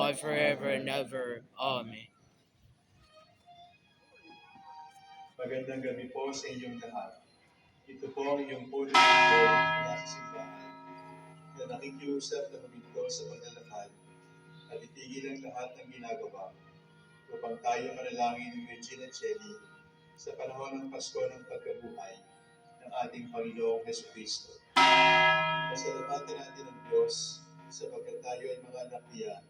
God forever and ever. Amen. Magandang gabi po sa inyong lahat. Ito po ang iyong punong lingkod mula sa simbahan na nakikiusap na huminto sa paglalakad at itigil ang lahat ng ginagawa upang tayo manalangin ng Regina Coeli sa panahon ng Pasko ng pagkabuhay ng ating Panginoong Jesucristo. Pasalamatan natin ang Diyos sapagkat tayo ay mga anak niya.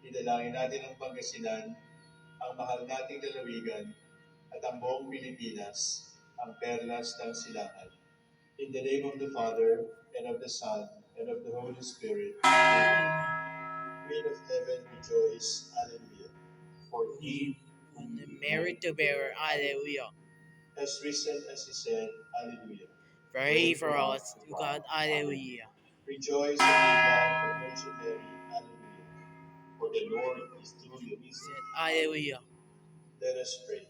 Idalangin natin ang Pangasinan, ang mahal nating lalawigan, at ang buong Pilipinas, ang perlas ng silangan. In the name of the Father, and of the Son, and of the Holy Spirit. Amen. Queen of Heaven, rejoice. Alleluia. For he On the merit to bear. Alleluia. has risen as he said. Alleluia. Pray for us, to God. Alleluia. Rejoice and be glad, O Virgin Mary. Alleluia. For the Lord is truly risen. Alleluia. Let us pray.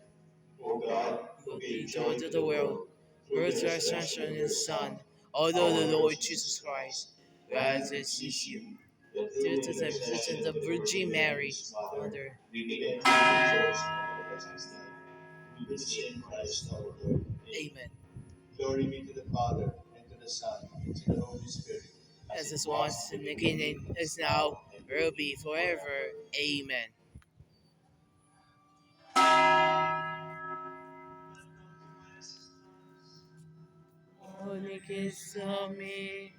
O God, who gave joy To the world, through birth, the resurrection resurrection of of your your Son, Son, although the Lord Jesus Christ, grant grant us beseech you, you, that due through to the the intercession virgin of of the Virgin Mary, His Mother, Mother, we may enter the joys of everlasting life. Through the same Christ our Lord. Amen. Glory be to the Father, and to the Son, and to the Holy Spirit. As it was in the beginning, is now, will be forever. Amen. Holy kiss me.